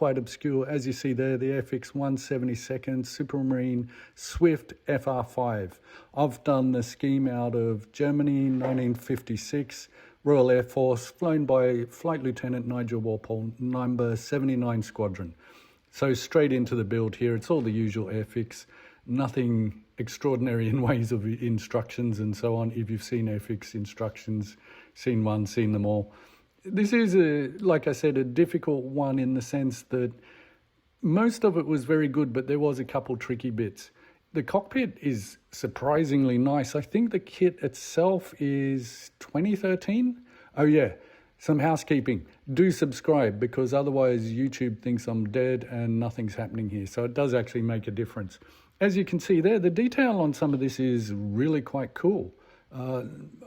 quite obscure. As you see there, the Airfix 1/72 Supermarine Swift FR.5. I've done the scheme out of Germany, 1956, Royal Air Force, flown by Flight Lieutenant Nigel Walpole, number 79 Squadron. So straight into the build here. It's all the usual Airfix, nothing extraordinary in ways of instructions and so on. If you've seen Airfix instructions, seen one, seen them all. This is, like I said, a difficult one in the sense that most of it was very good, but there was a couple tricky bits. The cockpit is surprisingly nice. I think the kit itself is 2013. Oh yeah, some housekeeping. Do subscribe, because otherwise YouTube thinks I'm dead and nothing's happening here. So it does actually make a difference. As you can see there, the detail on some of this is really quite cool.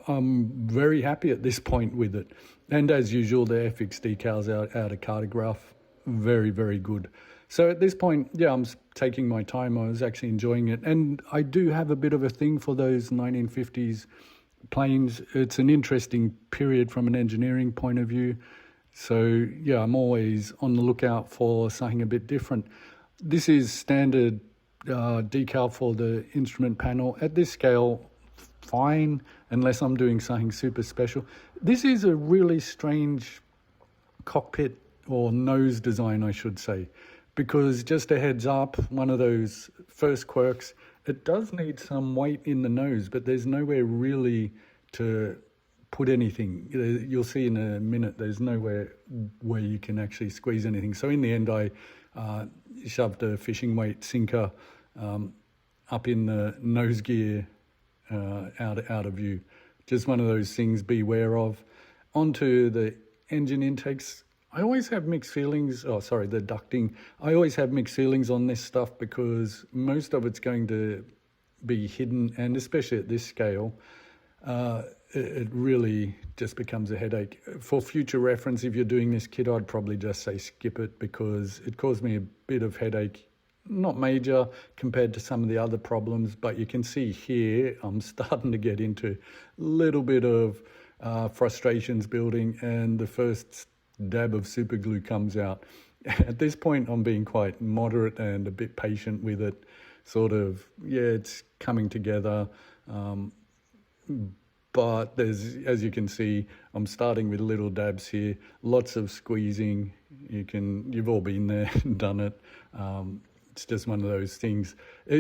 I'm very happy at this point with it. And as usual, the Airfix decals out of cartograph, very, very good. So at this point, yeah, I'm taking my time. I was actually enjoying it. And I do have a bit of a thing for those 1950s planes. It's an interesting period from an engineering point of view. So yeah, I'm always on the lookout for something a bit different. This is standard decal for the instrument panel. At this scale, fine, unless I'm doing something super special. This is a really strange cockpit, or nose design, I should say, because just a heads up, one of those first quirks, it does need some weight in the nose, but there's nowhere really to put anything. You'll see in a minute, there's nowhere where you can actually squeeze anything. So in the end, I shoved a fishing weight sinker up in the nose gear, out of view. Just one of those things, beware of. Onto the engine intakes. I always have mixed feelings. The ducting. I always have mixed feelings on this stuff because most of it's going to be hidden, and especially at this scale, it really just becomes a headache. For future reference, if you're doing this kit, I'd probably just say skip it, because it caused me a bit of headache. Not major compared to some of the other problems, but you can see here I'm starting to get into a little bit of frustrations building, and the first dab of super glue comes out. At this point, I'm being quite moderate and a bit patient with it. Sort of, yeah, it's coming together. But there's, as you can see, I'm starting with little dabs here, lots of squeezing. You've all been there, done it. It's just one of those things,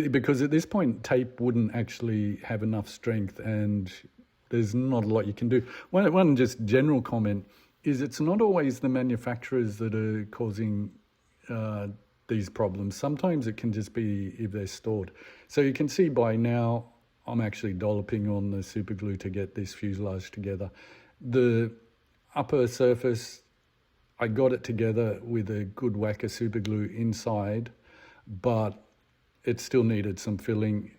because at this point, tape wouldn't actually have enough strength, and there's not a lot you can do. One just general comment is it's not always the manufacturers that are causing these problems. Sometimes it can just be if they're stored. So you can see by now, I'm actually dolloping on the super glue to get this fuselage together. The upper surface, I got it together with a good whack of super glue inside, but it still needed some filling.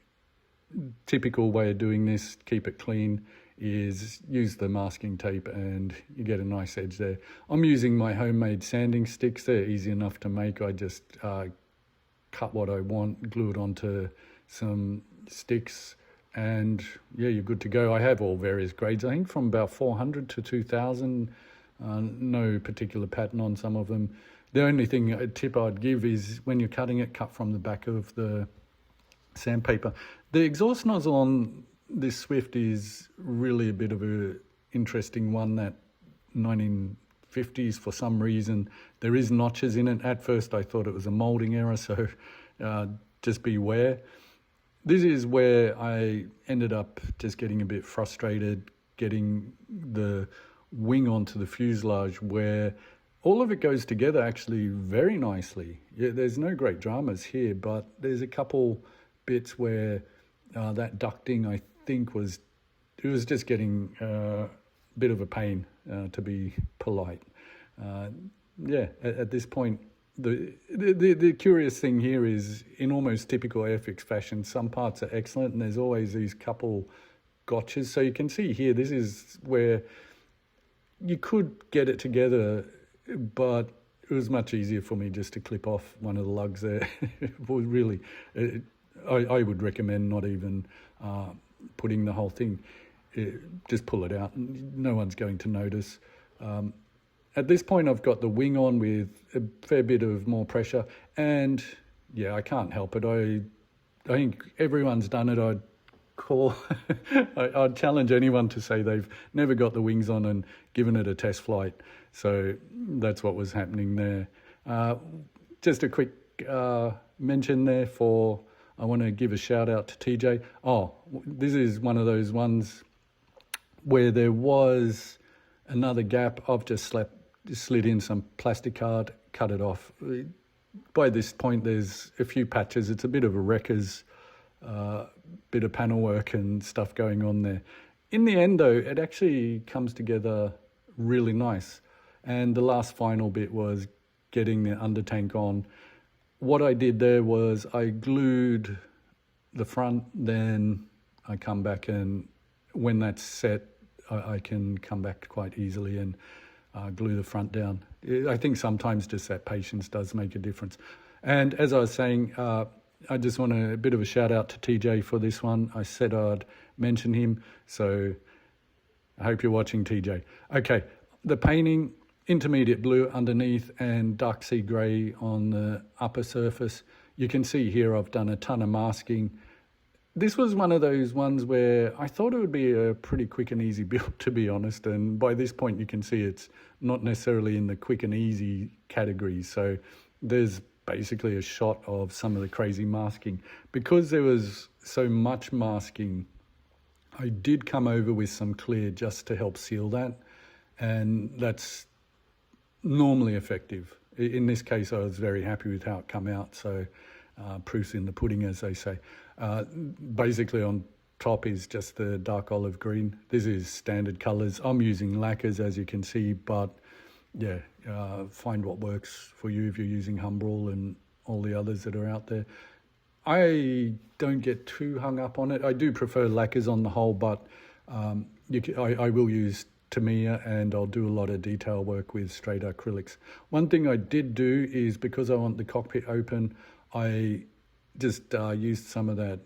Typical way of doing this, keep it clean, is use the masking tape and you get a nice edge there. I'm using my homemade sanding sticks. They're easy enough to make. I just cut what I want, glue it onto some sticks, and yeah, you're good to go. I have all various grades, I think from about 400 to 2000, no particular pattern on some of them. The only tip I'd give is when you're cutting it, cut from the back of the sandpaper. The exhaust nozzle on this Swift is really a bit of a interesting one, that 1950s for some reason. There is notches in it. At first I thought it was a moulding error, so just beware. This is where I ended up just getting a bit frustrated, getting the wing onto the fuselage, where all of it goes together actually very nicely. Yeah, there's no great dramas here, but there's a couple bits where that ducting, I think, was just getting a bit of a pain, to be polite. Yeah, at this point, the curious thing here is, in almost typical Airfix fashion, some parts are excellent, and there's always these couple gotchas. So you can see here, this is where you could get it together, but it was much easier for me just to clip off one of the lugs there. It was really, I would recommend not even putting the whole thing, just pull it out. No one's going to notice. at this point I've got the wing on with a fair bit of more pressure, and yeah, I can't help it. I think everyone's done it. I'd call, I'd challenge anyone to say they've never got the wings on and given it a test flight. So that's what was happening there. Just a quick mention there I want to give a shout out to TJ. Oh, this is one of those ones where there was another gap. I've just slid in some plastic card, cut it off. By this point, there's a few patches. It's a bit of a wrecker's bit of panel work and stuff going on there. In the end, though, it actually comes together really nice. And the last final bit was getting the undertank on. What I did there was I glued the front, then I come back, and when that's set, I can come back quite easily and glue the front down. I think sometimes just that patience does make a difference. And as I was saying, I just want a bit of a shout out to TJ for this one. I said I'd mention him, so I hope you're watching, TJ. Okay, the painting, intermediate blue underneath and dark sea grey on the upper surface. You can see here I've done a ton of masking. This was one of those ones where I thought it would be a pretty quick and easy build, to be honest, and by this point you can see it's not necessarily in the quick and easy category. So there's basically a shot of some of the crazy masking. Because there was so much masking, I did come over with some clear just to help seal that, and that's normally effective. In this case, I was very happy with how it came out, so proof's in the pudding, as they say. Basically on top is just the dark olive green. This is standard colours. I'm using lacquers, as you can see, but yeah, find what works for you if you're using Humbrol and all the others that are out there. I don't get too hung up on it. I do prefer lacquers on the whole, but I will use Tamiya, and I'll do a lot of detail work with straight acrylics. One thing I did do is, because I want the cockpit open, I just used some of that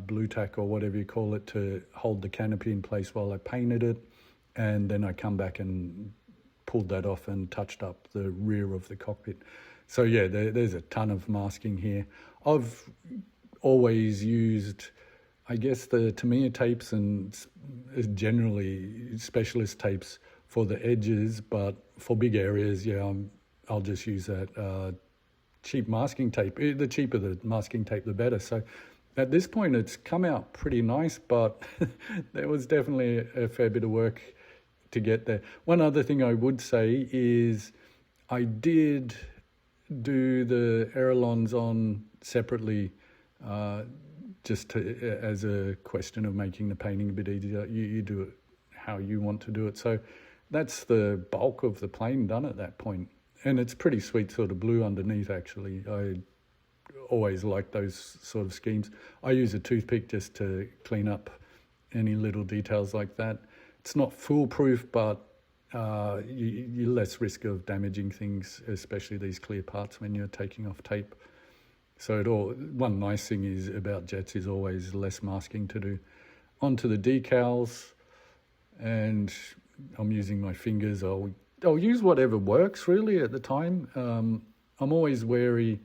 blue tack or whatever you call it to hold the canopy in place while I painted it, and then I come back and pulled that off and touched up the rear of the cockpit. So yeah, there's a ton of masking here. I've always used, I guess, the Tamiya tapes and generally specialist tapes for the edges, but for big areas, yeah, I'll just use that cheap masking tape. The cheaper the masking tape, the better. So at this point, it's come out pretty nice, but there was definitely a fair bit of work to get there. One other thing I would say is I did do the ailerons on separately, just as a question of making the painting a bit easier. You do it how you want to do it. So that's the bulk of the plane done at that point. And it's pretty sweet sort of blue underneath, actually. I always like those sort of schemes. I use a toothpick just to clean up any little details like that. It's not foolproof, but you're less risk of damaging things, especially these clear parts when you're taking off tape. So one nice thing is about jets is always less masking to do. Onto the decals, and I'm using my fingers. I'll use whatever works really at the time. I'm always wary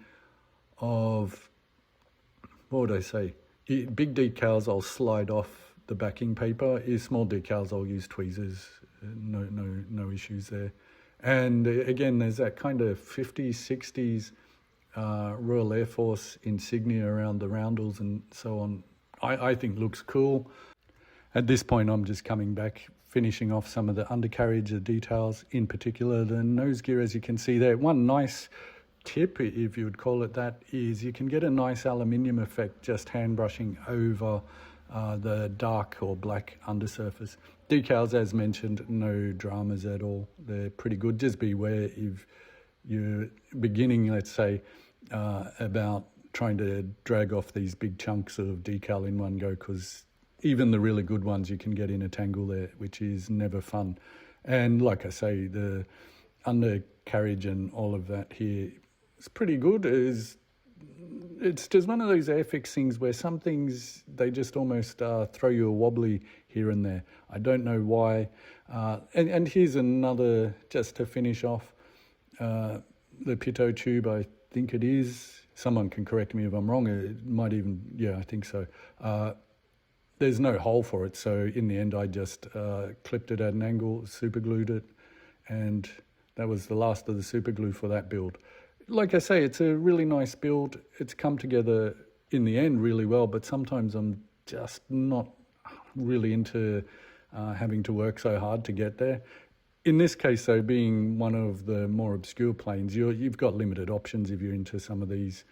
of, what would I say? Big decals I'll slide off the backing paper. Small decals I'll use tweezers. No issues there. And again, there's that kind of 50s, 60s Royal Air Force insignia around the roundels and so on. I think looks cool. At this point, I'm just coming back, finishing off some of the undercarriage, the details, in particular the nose gear, as you can see there. One nice tip, if you would call it that, is you can get a nice aluminium effect just hand brushing over the dark or black undersurface. Decals, as mentioned, no dramas at all. They're pretty good. Just beware if you're beginning, let's say, about trying to drag off these big chunks of decal in one go, because even the really good ones you can get in a tangle there, which is never fun. And like I say, the undercarriage and all of that here is pretty good. Is it's just one of those Airfix things where some things, they just almost throw you a wobbly here and there. I don't know why. And here's another, just to finish off, the pitot tube, I think it is. Someone can correct me if I'm wrong. It might even, yeah, I think so. There's no hole for it, so in the end I just clipped it at an angle, super glued it, and that was the last of the super glue for that build. Like I say, it's a really nice build. It's come together in the end really well, but sometimes I'm just not really into having to work so hard to get there. In this case, though, being one of the more obscure planes, you've got limited options if you're into some of these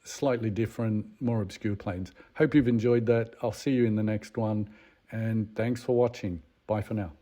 slightly different, more obscure planes. Hope you've enjoyed that. I'll see you in the next one, and thanks for watching. Bye for now.